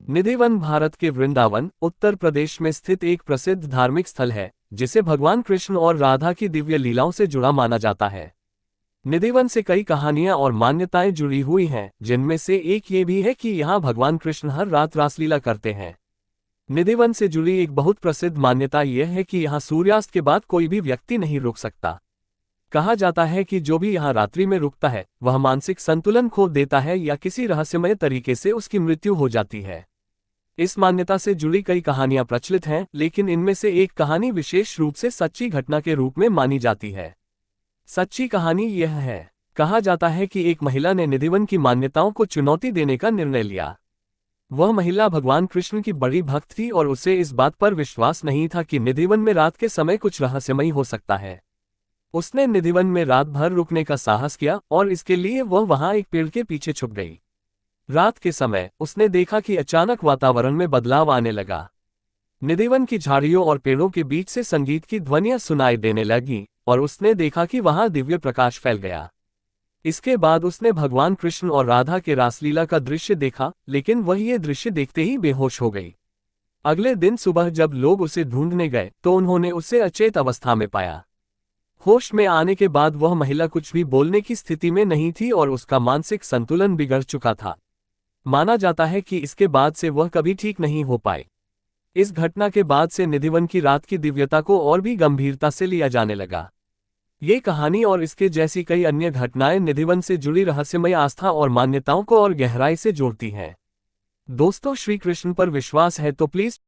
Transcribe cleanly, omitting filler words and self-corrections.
निधिवन भारत के वृंदावन, उत्तर प्रदेश में स्थित एक प्रसिद्ध धार्मिक स्थल है, जिसे भगवान कृष्ण और राधा की दिव्य लीलाओं से जुड़ा माना जाता है। निधिवन से कई कहानियां और मान्यताएं जुड़ी हुई हैं, जिनमें से एक ये भी है कि यहाँ भगवान कृष्ण हर रात रासलीला करते हैं। निधिवन से जुड़ी एक बहुत प्रसिद्ध मान्यता यह है कि यहाँ सूर्यास्त के बाद कोई भी व्यक्ति नहीं रुक सकता। कहा जाता है कि जो भी यहाँ रात्रि में रुकता है, वह मानसिक संतुलन खो देता है या किसी रहस्यमय तरीके से उसकी मृत्यु हो जाती है। इस मान्यता से जुड़ी कई कहानियां प्रचलित हैं, लेकिन इनमें से एक कहानी विशेष रूप से सच्ची घटना के रूप में मानी जाती है। सच्ची कहानी यह है। कहा जाता है कि एक महिला ने निधिवन की मान्यताओं को चुनौती देने का निर्णय लिया। वह महिला भगवान कृष्ण की बड़ी भक्त थी और उसे इस बात पर विश्वास नहीं था कि निधिवन में रात के समय कुछ रहस्यमयी हो सकता है। उसने निधिवन में रात भर रुकने का साहस किया और इसके लिए वह वहां एक पेड़ के पीछे छुप गई। रात के समय उसने देखा कि अचानक वातावरण में बदलाव आने लगा। निधिवन की झाड़ियों और पेड़ों के बीच से संगीत की ध्वनियां सुनाई देने लगीं और उसने देखा कि वहां दिव्य प्रकाश फैल गया। इसके बाद उसने भगवान कृष्ण और राधा के रासलीला का दृश्य देखा, लेकिन वह ये दृश्य देखते ही बेहोश हो गई। अगले दिन सुबह जब लोग उसे ढूंढने गए तो उन्होंने उसे अचेत अवस्था में पाया। होश में आने के बाद वह महिला कुछ भी बोलने की स्थिति में नहीं थी और उसका मानसिक संतुलन बिगड़ चुका था। माना जाता है कि इसके बाद से वह कभी ठीक नहीं हो पाए। इस घटना के बाद से निधिवन की रात की दिव्यता को और भी गंभीरता से लिया जाने लगा। ये कहानी और इसके जैसी कई अन्य घटनाएं निधिवन से जुड़ी रहस्यमय आस्था और मान्यताओं को और गहराई से जोड़ती हैं। दोस्तों, श्री कृष्ण पर विश्वास है तो प्लीज